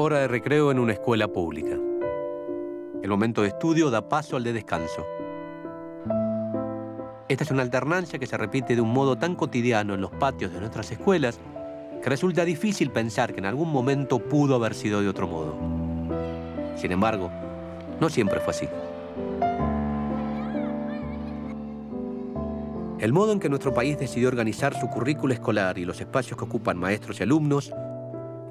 hora de recreo en una escuela pública. El momento de estudio da paso al de descanso. Esta es una alternancia que se repite de un modo tan cotidiano en los patios de nuestras escuelas que resulta difícil pensar que en algún momento pudo haber sido de otro modo. Sin embargo, no siempre fue así. El modo en que nuestro país decidió organizar su currículo escolar y los espacios que ocupan maestros y alumnos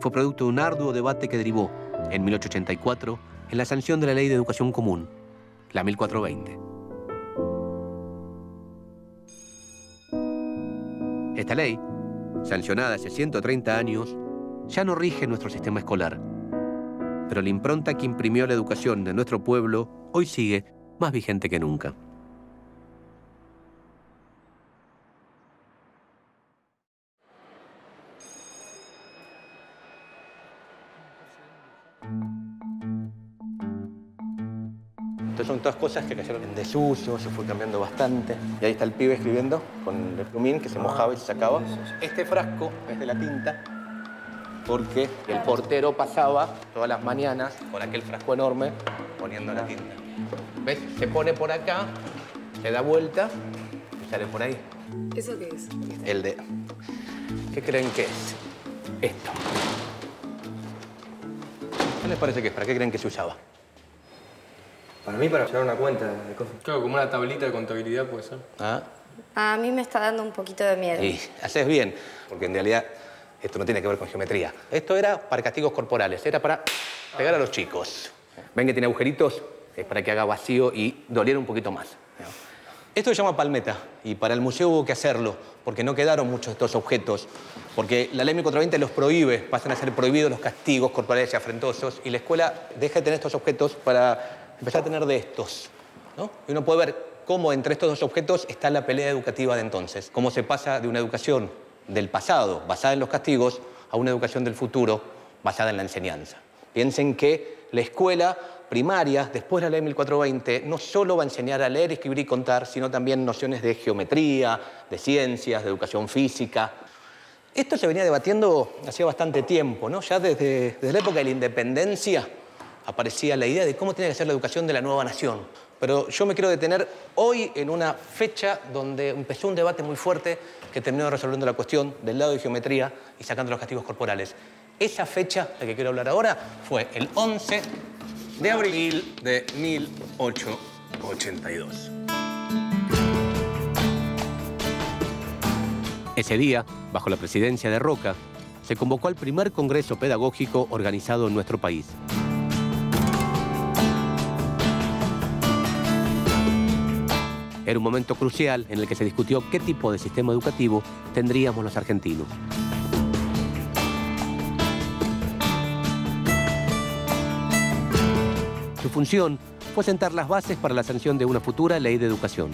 fue producto de un arduo debate que derivó, en 1884, en la sanción de la Ley de Educación Común, la 1420. Esta ley, sancionada hace 130 años, ya no rige nuestro sistema escolar, pero la impronta que imprimió la educación de nuestro pueblo hoy sigue más vigente que nunca. Entonces son todas cosas que cayeron en desuso, se fue cambiando bastante. Y ahí está el pibe escribiendo con el plumín que se mojaba y se sacaba. Este frasco es de la tinta porque el portero pasaba todas las mañanas con aquel frasco enorme poniendo la tinta. ¿Ves? Se pone por acá, se da vuelta y sale por ahí. ¿Eso qué es? El de... ¿Qué creen que es? Esto. ¿Qué les parece que es? ¿Para qué creen que se usaba? Para mí, para llevar una cuenta de cosas. Claro, como una tablita de contabilidad puede ser. ¿Ah? A mí me está dando un poquito de miedo. Y haces bien, porque en realidad esto no tiene que ver con geometría. Esto era para castigos corporales, era para pegar a los chicos. Ven que tiene agujeritos, es para que haga vacío y doliera un poquito más. Esto se llama palmeta, y para el museo hubo que hacerlo, porque no quedaron muchos de estos objetos, porque la ley 1420 los prohíbe, pasan a ser prohibidos los castigos corporales y afrentosos, y la escuela deja de tener estos objetos para empezar a tener de estos, ¿no? Y uno puede ver cómo entre estos dos objetos está la pelea educativa de entonces, cómo se pasa de una educación del pasado, basada en los castigos, a una educación del futuro, basada en la enseñanza. Piensen que la escuela primaria, después de la ley 1420, no solo va a enseñar a leer, escribir y contar, sino también nociones de geometría, de ciencias, de educación física. Esto se venía debatiendo hacía bastante tiempo, ¿no? Ya desde la época de la independencia aparecía la idea de cómo tiene que ser la educación de la nueva nación. Pero yo me quiero detener hoy en una fecha donde empezó un debate muy fuerte que terminó resolviendo la cuestión del lado de geometría y sacando los castigos corporales. Esa fecha, la que quiero hablar ahora, fue el 11 de abril de 1882. Ese día, bajo la presidencia de Roca, se convocó al primer congreso pedagógico organizado en nuestro país. Era un momento crucial en el que se discutió qué tipo de sistema educativo tendríamos los argentinos. Su función fue sentar las bases para la sanción de una futura ley de educación.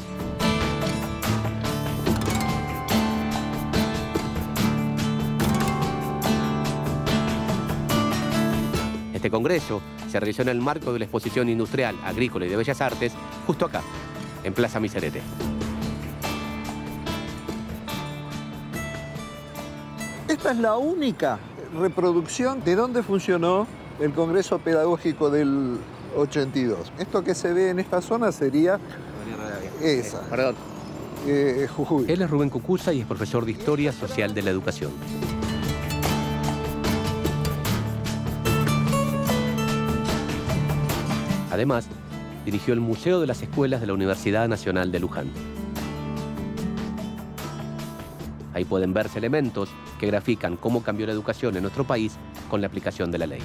Este congreso se realizó en el marco de la Exposición Industrial, Agrícola y de Bellas Artes, justo acá, en Plaza Miserere. Esta es la única reproducción de dónde funcionó el Congreso Pedagógico del 82. Esto que se ve en esta zona sería esa. Perdón. Jujuy. Él es Rubén Cucuza y es profesor de Historia Social de la Educación. Además, dirigió el Museo de las Escuelas de la Universidad Nacional de Luján. Ahí pueden verse elementos que grafican cómo cambió la educación en nuestro país con la aplicación de la ley.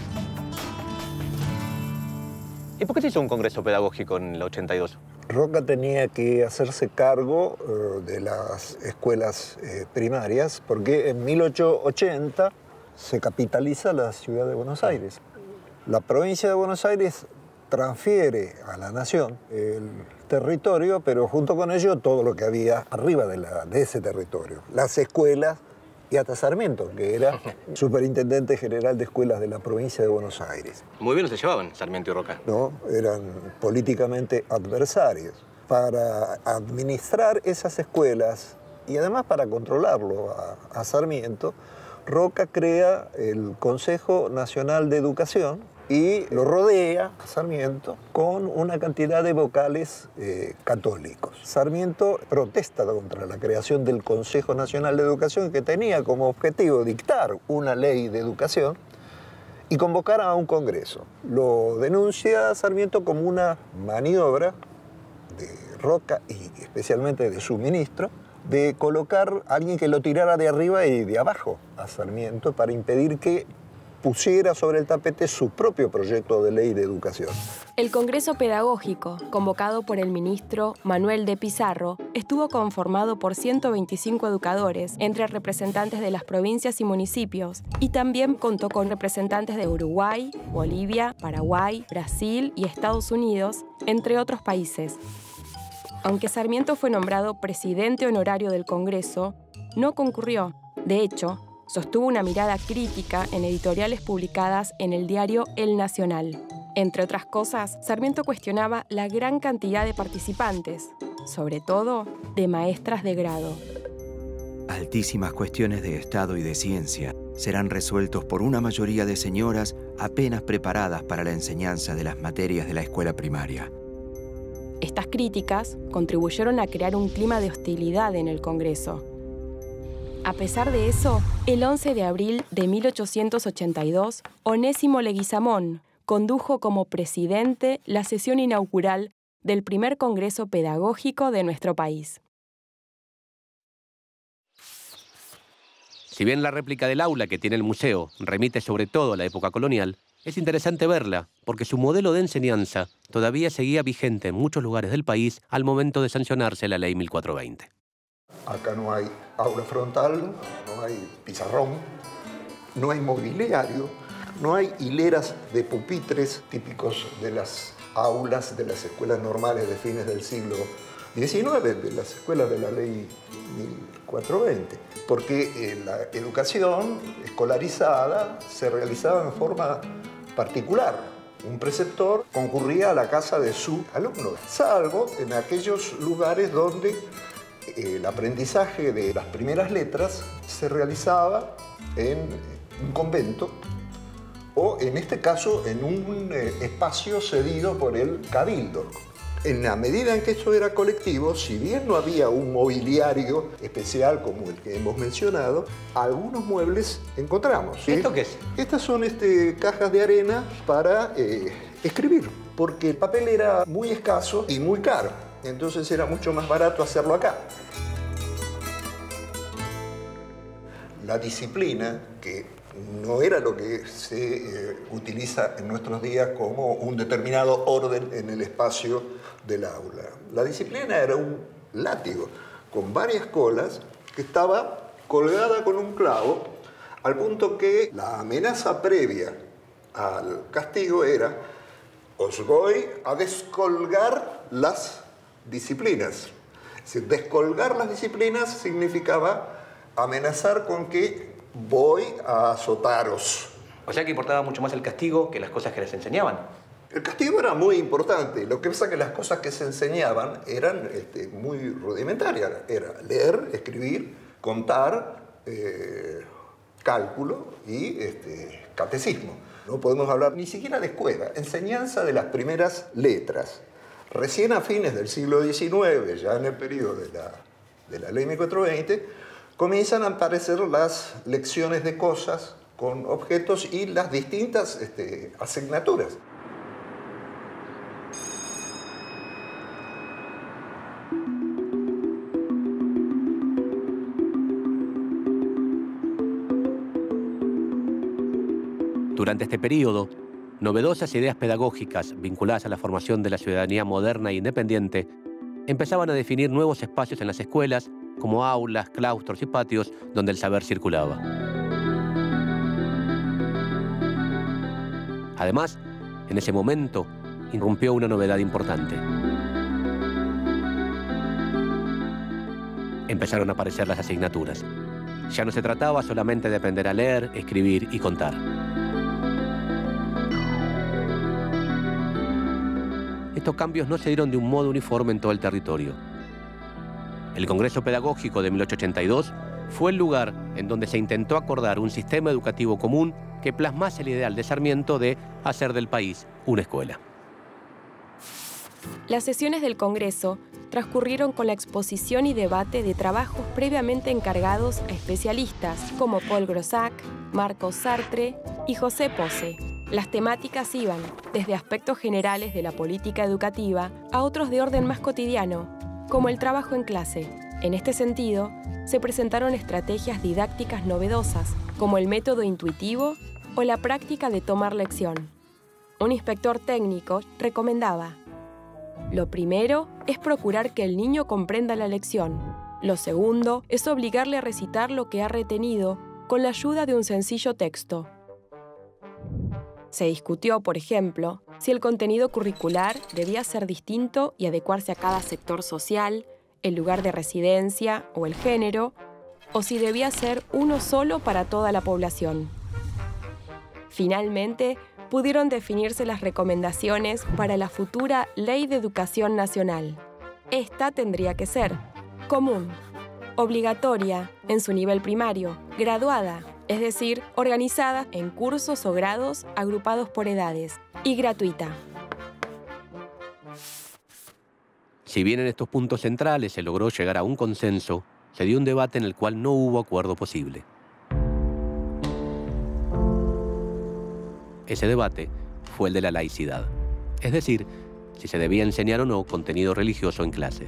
¿Y por qué se hizo un congreso pedagógico en el 82? Roca tenía que hacerse cargo de las escuelas primarias porque en 1880 se capitaliza la ciudad de Buenos Aires. La provincia de Buenos Aires transfiere a la nación el territorio, pero junto con ello todo lo que había arriba de ese territorio. Las escuelas y hasta Sarmiento, que era superintendente general de escuelas de la provincia de Buenos Aires. Muy bien se llevaban Sarmiento y Roca. No, eran políticamente adversarios. Para administrar esas escuelas y además para controlarlo a Sarmiento, Roca crea el Consejo Nacional de Educación y lo rodea a Sarmiento con una cantidad de vocales católicos. Sarmiento protesta contra la creación del Consejo Nacional de Educación, que tenía como objetivo dictar una ley de educación y convocar a un congreso. Lo denuncia Sarmiento como una maniobra de Roca y especialmente de su ministro, de colocar a alguien que lo tirara de arriba y de abajo a Sarmiento para impedir que pusiera sobre el tapete su propio proyecto de ley de educación. El Congreso Pedagógico, convocado por el ministro Manuel de Pizarro, estuvo conformado por 125 educadores, entre representantes de las provincias y municipios, y también contó con representantes de Uruguay, Bolivia, Paraguay, Brasil y Estados Unidos, entre otros países. Aunque Sarmiento fue nombrado presidente honorario del Congreso, no concurrió. De hecho, sostuvo una mirada crítica en editoriales publicadas en el diario El Nacional. Entre otras cosas, Sarmiento cuestionaba la gran cantidad de participantes, sobre todo de maestras de grado. Altísimas cuestiones de Estado y de ciencia serán resueltos por una mayoría de señoras apenas preparadas para la enseñanza de las materias de la escuela primaria. Estas críticas contribuyeron a crear un clima de hostilidad en el Congreso. A pesar de eso, el 11 de abril de 1882, Onésimo Leguizamón condujo como presidente la sesión inaugural del primer Congreso Pedagógico de nuestro país. Si bien la réplica del aula que tiene el museo remite sobre todo a la época colonial, es interesante verla porque su modelo de enseñanza todavía seguía vigente en muchos lugares del país al momento de sancionarse la Ley 1420. Acá no hay aula frontal, no hay pizarrón, no hay mobiliario, no hay hileras de pupitres típicos de las aulas de las escuelas normales de fines del siglo XIX, de las escuelas de la Ley 1420, porque la educación escolarizada se realizaba en forma particular. Un preceptor concurría a la casa de su alumno, salvo en aquellos lugares donde el aprendizaje de las primeras letras se realizaba en un convento o, en este caso, en un espacio cedido por el cabildo. En la medida en que esto era colectivo, si bien no había un mobiliario especial como el que hemos mencionado, algunos muebles encontramos. ¿Esto qué es? Estas son cajas de arena para escribir, porque el papel era muy escaso y muy caro. Entonces era mucho más barato hacerlo acá. La disciplina, que no era lo que se utiliza en nuestros días como un determinado orden en el espacio del aula. La disciplina era un látigo con varias colas que estaba colgada con un clavo, al punto que la amenaza previa al castigo era: os voy a descolgar las disciplinas. Es decir, descolgar las disciplinas significaba amenazar con que voy a azotaros. O sea que importaba mucho más el castigo que las cosas que les enseñaban. El castigo era muy importante. Lo que pasa es que las cosas que se enseñaban eran muy rudimentarias. Era leer, escribir, contar, cálculo y catecismo. No podemos hablar ni siquiera de escuela. Enseñanza de las primeras letras. Recién a fines del siglo XIX, ya en el periodo de la Ley 1420, comienzan a aparecer las lecciones de cosas con objetos y las distintas asignaturas. Durante este periodo, novedosas ideas pedagógicas vinculadas a la formación de la ciudadanía moderna e independiente empezaban a definir nuevos espacios en las escuelas, como aulas, claustros y patios donde el saber circulaba. Además, en ese momento, irrumpió una novedad importante. Empezaron a aparecer las asignaturas. Ya no se trataba solamente de aprender a leer, escribir y contar. Estos cambios no se dieron de un modo uniforme en todo el territorio. El Congreso Pedagógico de 1882 fue el lugar en donde se intentó acordar un sistema educativo común que plasmase el ideal de Sarmiento de hacer del país una escuela. Las sesiones del Congreso transcurrieron con la exposición y debate de trabajos previamente encargados a especialistas como Paul Grossac, Marcos Sartre y José Posse. Las temáticas iban desde aspectos generales de la política educativa a otros de orden más cotidiano, como el trabajo en clase. En este sentido, se presentaron estrategias didácticas novedosas, como el método intuitivo o la práctica de tomar lección. Un inspector técnico recomendaba: lo primero es procurar que el niño comprenda la lección. Lo segundo es obligarle a recitar lo que ha retenido con la ayuda de un sencillo texto. Se discutió, por ejemplo, si el contenido curricular debía ser distinto y adecuarse a cada sector social, el lugar de residencia o el género, o si debía ser uno solo para toda la población. Finalmente, pudieron definirse las recomendaciones para la futura Ley de Educación Nacional. Esta tendría que ser común, obligatoria en su nivel primario, graduada, es decir, organizada en cursos o grados agrupados por edades, y gratuita. Si bien en estos puntos centrales se logró llegar a un consenso, se dio un debate en el cual no hubo acuerdo posible. Ese debate fue el de la laicidad, es decir, si se debía enseñar o no contenido religioso en clase.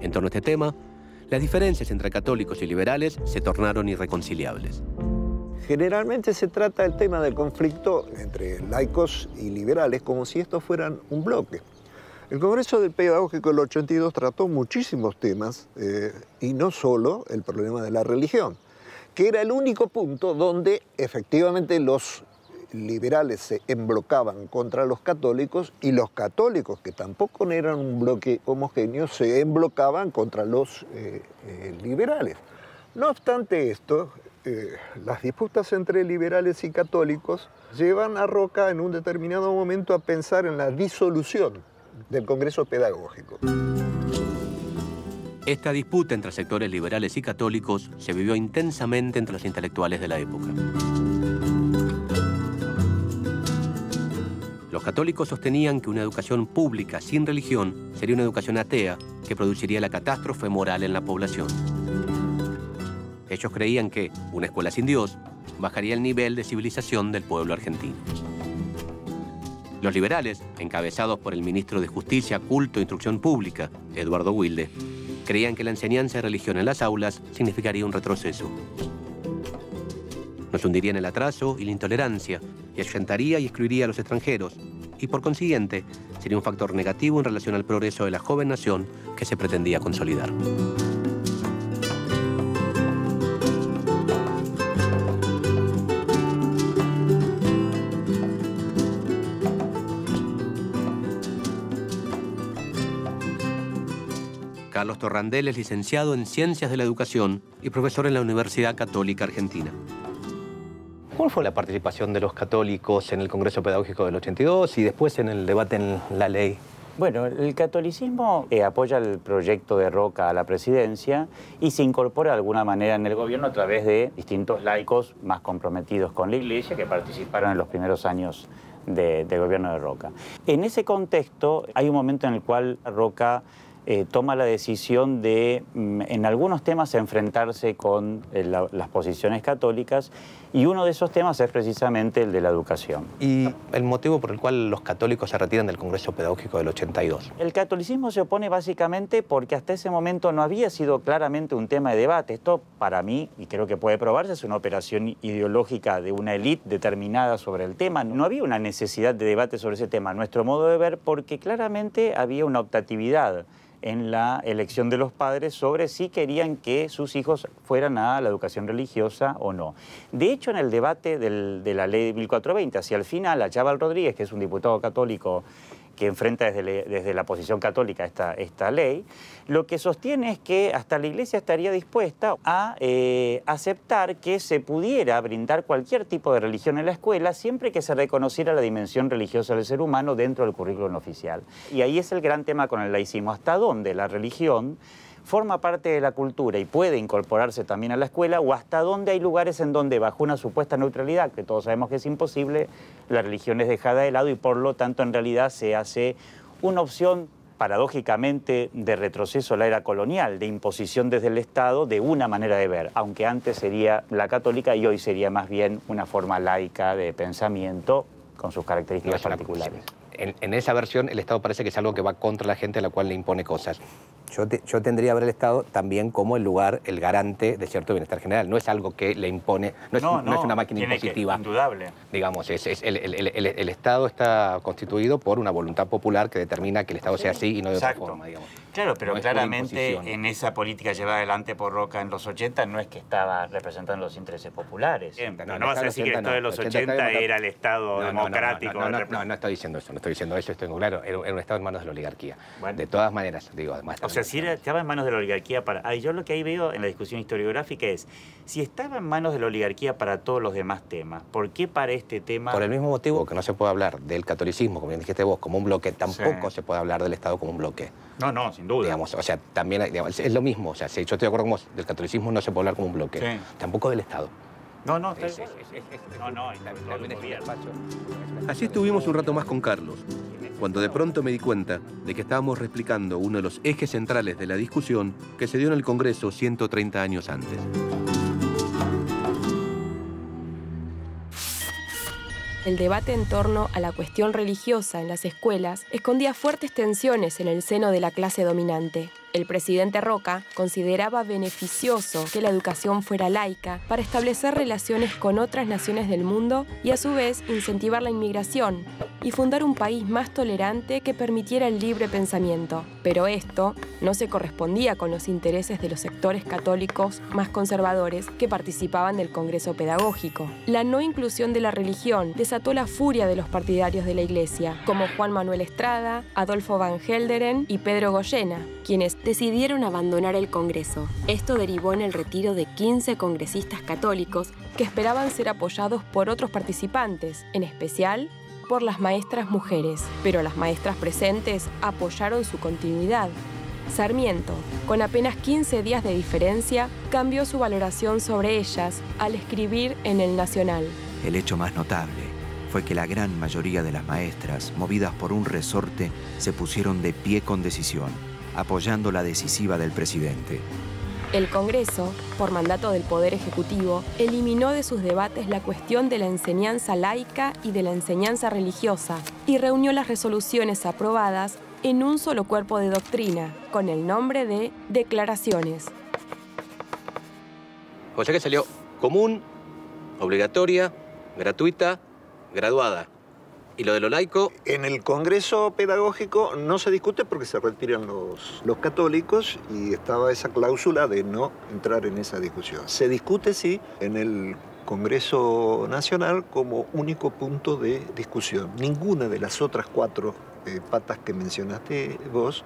En torno a este tema, las diferencias entre católicos y liberales se tornaron irreconciliables. Generalmente se trata el tema del conflicto entre laicos y liberales como si estos fueran un bloque. El Congreso del Pedagógico del 82 trató muchísimos temas y no solo el problema de la religión, que era el único punto donde efectivamente los liberales se emblocaban contra los católicos y los católicos, que tampoco no eran un bloque homogéneo, se emblocaban contra los liberales. No obstante esto, las disputas entre liberales y católicos llevan a Roca en un determinado momento a pensar en la disolución del Congreso Pedagógico. Esta disputa entre sectores liberales y católicos se vivió intensamente entre los intelectuales de la época. Los católicos sostenían que una educación pública sin religión sería una educación atea que produciría la catástrofe moral en la población. Ellos creían que una escuela sin Dios bajaría el nivel de civilización del pueblo argentino. Los liberales, encabezados por el ministro de Justicia, Culto e Instrucción Pública, Eduardo Wilde, creían que la enseñanza de religión en las aulas significaría un retroceso. Nos hundiría en el atraso y la intolerancia, y ahuyentaría y excluiría a los extranjeros, y por consiguiente sería un factor negativo en relación al progreso de la joven nación que se pretendía consolidar. Carlos Torrandel es licenciado en Ciencias de la Educación y profesor en la Universidad Católica Argentina. ¿Cuál fue la participación de los católicos en el Congreso Pedagógico del 82 y después en el debate en la ley? Bueno, el catolicismo apoya el proyecto de Roca a la presidencia y se incorpora de alguna manera en el gobierno a través de distintos laicos más comprometidos con la Iglesia que participaron en los primeros años del gobierno de Roca. En ese contexto hay un momento en el cual Roca toma la decisión de, en algunos temas, enfrentarse con las posiciones católicas, y uno de esos temas es precisamente el de la educación. ¿Y el motivo por el cual los católicos se retiran del Congreso Pedagógico del 82? El catolicismo se opone básicamente porque hasta ese momento no había sido claramente un tema de debate. Esto, para mí, y creo que puede probarse, es una operación ideológica de una élite determinada sobre el tema. No había una necesidad de debate sobre ese tema, a nuestro modo de ver, porque claramente había una optatividad en la elección de los padres sobre si querían que sus hijos fueran a la educación religiosa o no. De hecho, en el debate de la ley de 1420, hacia el final, a Chaval Rodríguez, que es un diputado católico que enfrenta desde la posición católica esta ley, lo que sostiene es que hasta la Iglesia estaría dispuesta a aceptar que se pudiera brindar cualquier tipo de religión en la escuela siempre que se reconociera la dimensión religiosa del ser humano dentro del currículum oficial. Y ahí es el gran tema con el laicismo, hasta dónde la religión forma parte de la cultura y puede incorporarse también a la escuela, o hasta dónde hay lugares en donde, bajo una supuesta neutralidad, que todos sabemos que es imposible, la religión es dejada de lado y por lo tanto en realidad se hace una opción paradójicamente de retroceso a la era colonial, de imposición desde el Estado de una manera de ver, aunque antes sería la católica y hoy sería más bien una forma laica de pensamiento con sus características particulares. En esa versión el Estado parece que es algo que va contra la gente a la cual le impone cosas. Yo tendría a ver el Estado también como el lugar, el garante de cierto bienestar general. No es algo que le impone, no es una máquina impositiva. Indudable. Digamos, el Estado está constituido por una voluntad popular que determina que el Estado sea así y no de otra forma, digamos. Claro, pero no claramente en esa política llevada adelante por Roca en los 80 no es que estaba representando los intereses populares. No vas a decir que el Estado de los 80 era el Estado democrático. No estoy diciendo eso, no estoy diciendo eso, estoy claro. Era un Estado en manos de la oligarquía. Bueno. De todas maneras, digo, además. O sea, si estaba en manos de la oligarquía para... yo lo que ahí veo en la discusión historiográfica es, si estaba en manos de la oligarquía para todos los demás temas, ¿por qué para este tema...? Por el mismo motivo que no se puede hablar del catolicismo, como bien dijiste vos, como un bloque, tampoco se puede hablar del Estado como un bloque. No, sin duda. Digamos, o sea, también digamos, es lo mismo. O sea, si yo estoy de acuerdo con vos, del catolicismo no se puede hablar como un bloque. Tampoco del Estado. Así estuvimos un rato más con Carlos, cuando de pronto me di cuenta de que estábamos replicando uno de los ejes centrales de la discusión que se dio en el Congreso 130 años antes. El debate en torno a la cuestión religiosa en las escuelas escondía fuertes tensiones en el seno de la clase dominante. El presidente Roca consideraba beneficioso que la educación fuera laica para establecer relaciones con otras naciones del mundo y a su vez incentivar la inmigración y fundar un país más tolerante que permitiera el libre pensamiento. Pero esto no se correspondía con los intereses de los sectores católicos más conservadores que participaban del Congreso Pedagógico. La no inclusión de la religión desató la furia de los partidarios de la Iglesia, como Juan Manuel Estrada, Adolfo Van Gelderen y Pedro Goyena, quienes decidieron abandonar el Congreso. Esto derivó en el retiro de 15 congresistas católicos que esperaban ser apoyados por otros participantes, en especial por las maestras mujeres. Pero las maestras presentes apoyaron su continuidad. Sarmiento, con apenas 15 días de diferencia, cambió su valoración sobre ellas al escribir en El Nacional. El hecho más notable fue que la gran mayoría de las maestras, movidas por un resorte, se pusieron de pie con decisión, apoyando la decisiva del presidente. El Congreso, por mandato del Poder Ejecutivo, eliminó de sus debates la cuestión de la enseñanza laica y de la enseñanza religiosa y reunió las resoluciones aprobadas en un solo cuerpo de doctrina, con el nombre de Declaraciones. O sea que salió común, obligatoria, gratuita, graduada. ¿Y lo de lo laico? En el Congreso Pedagógico no se discute porque se retiran los católicos y estaba esa cláusula de no entrar en esa discusión. Se discute, sí, en el Congreso Nacional como único punto de discusión. Ninguna de las otras 4 patas que mencionaste vos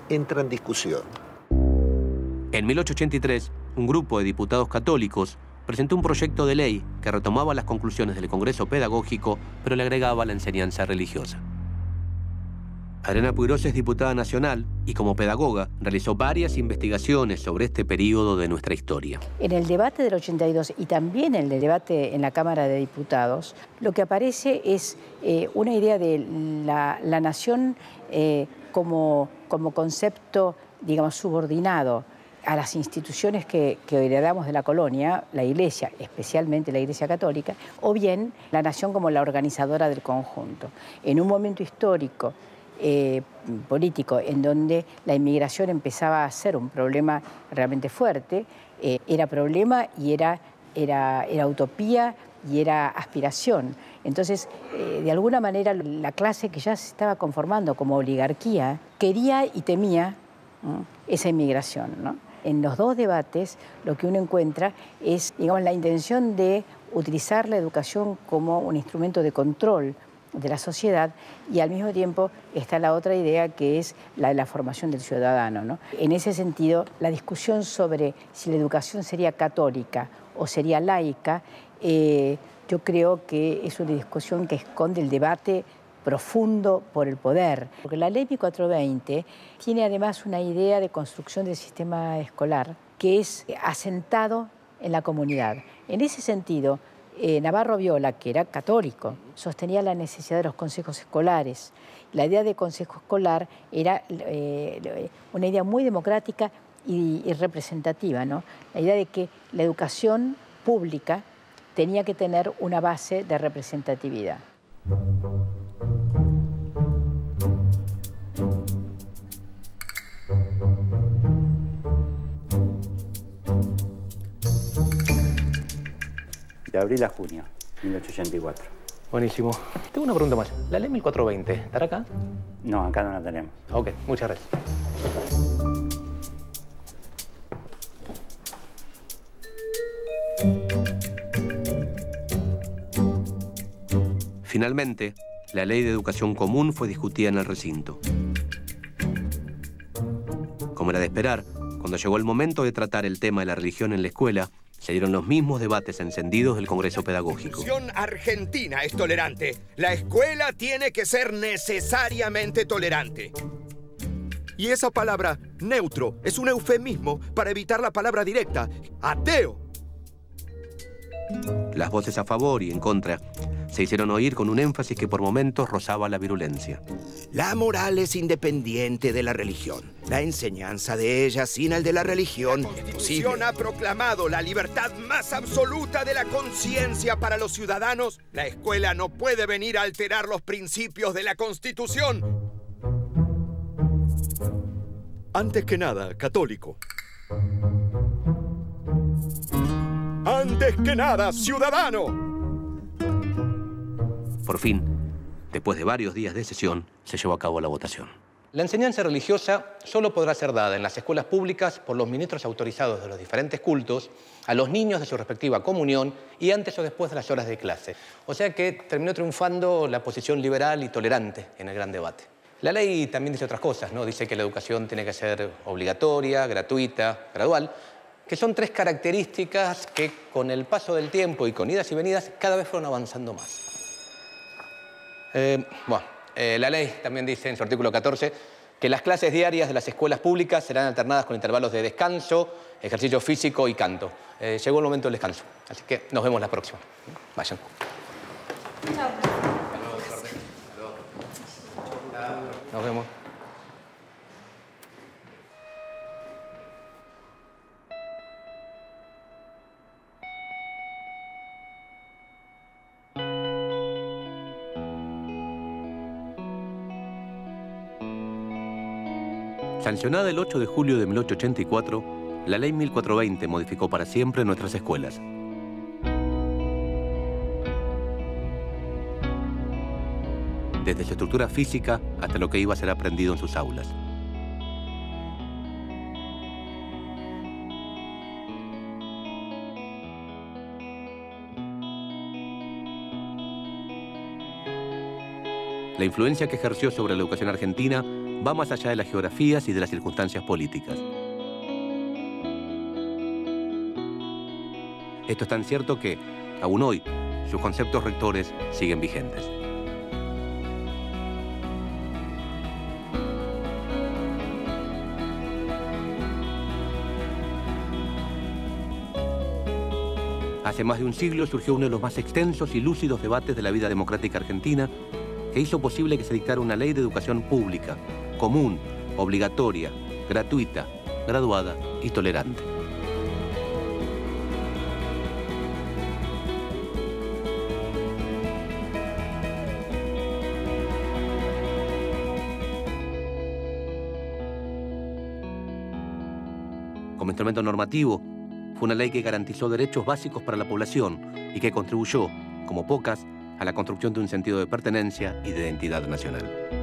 entra en discusión. En 1883, un grupo de diputados católicos presentó un proyecto de ley que retomaba las conclusiones del Congreso Pedagógico, pero le agregaba la enseñanza religiosa. Adriana Puigros es diputada nacional y como pedagoga realizó varias investigaciones sobre este periodo de nuestra historia. En el debate del 82 y también en el debate en la Cámara de Diputados, lo que aparece es una idea de la nación como concepto, digamos, subordinado a las instituciones que heredamos de la colonia, la Iglesia, especialmente la Iglesia Católica, o bien la nación como la organizadora del conjunto. En un momento histórico, político, en donde la inmigración empezaba a ser un problema realmente fuerte, era problema y era utopía y era aspiración. Entonces, de alguna manera, la clase que ya se estaba conformando como oligarquía quería y temía esa inmigración, ¿no? En los 2 debates lo que uno encuentra es, digamos, la intención de utilizar la educación como un instrumento de control de la sociedad y al mismo tiempo está la otra idea que es la de la formación del ciudadano, ¿no? En ese sentido, la discusión sobre si la educación sería católica o sería laica, yo creo que es una discusión que esconde el debate profundo por el poder. Porque la ley 1420 tiene además una idea de construcción del sistema escolar que es asentado en la comunidad. En ese sentido, Navarro Viola, que era católico, sostenía la necesidad de los consejos escolares. La idea de consejo escolar era una idea muy democrática y representativa, ¿no? La idea de que la educación pública tenía que tener una base de representatividad. De abril a junio, 1884. Buenísimo. Tengo una pregunta más. ¿La ley 1420 estará acá? No, acá no la tenemos. Ok, muchas gracias. Finalmente, la Ley de Educación Común fue discutida en el recinto. Como era de esperar, cuando llegó el momento de tratar el tema de la religión en la escuela, se dieron los mismos debates encendidos del Congreso Pedagógico. La Constitución argentina es tolerante. La escuela tiene que ser necesariamente tolerante. Y esa palabra, neutro, es un eufemismo para evitar la palabra directa, ateo. Las voces a favor y en contra se hicieron oír con un énfasis que por momentos rozaba la virulencia. La moral es independiente de la religión. La enseñanza de ella sin el de la religión es posible. La Constitución ha proclamado la libertad más absoluta de la conciencia para los ciudadanos. La escuela no puede venir a alterar los principios de la Constitución. Antes que nada, católico. Antes que nada, ciudadano. Por fin, después de varios días de sesión, se llevó a cabo la votación. La enseñanza religiosa solo podrá ser dada en las escuelas públicas por los ministros autorizados de los diferentes cultos, a los niños de su respectiva comunión y antes o después de las horas de clase. O sea que terminó triunfando la posición liberal y tolerante en el gran debate. La ley también dice otras cosas, ¿no? Dice que la educación tiene que ser obligatoria, gratuita, gradual, que son tres características que con el paso del tiempo y con idas y venidas cada vez fueron avanzando más. La ley también dice en su artículo 14 que las clases diarias de las escuelas públicas serán alternadas con intervalos de descanso, ejercicio físico y canto. Llegó el momento del descanso, así que nos vemos la próxima. Vayan. Nos vemos. Sancionada el 8 de julio de 1884, la Ley 1420 modificó para siempre nuestras escuelas. Desde su estructura física hasta lo que iba a ser aprendido en sus aulas. La influencia que ejerció sobre la educación argentina va más allá de las geografías y de las circunstancias políticas. Esto es tan cierto que, aún hoy, sus conceptos rectores siguen vigentes. Hace más de un siglo surgió uno de los más extensos y lúcidos debates de la vida democrática argentina, que hizo posible que se dictara una ley de educación pública, común, obligatoria, gratuita, graduada y tolerante. Como instrumento normativo, fue una ley que garantizó derechos básicos para la población y que contribuyó, como pocas, a la construcción de un sentido de pertenencia y de identidad nacional.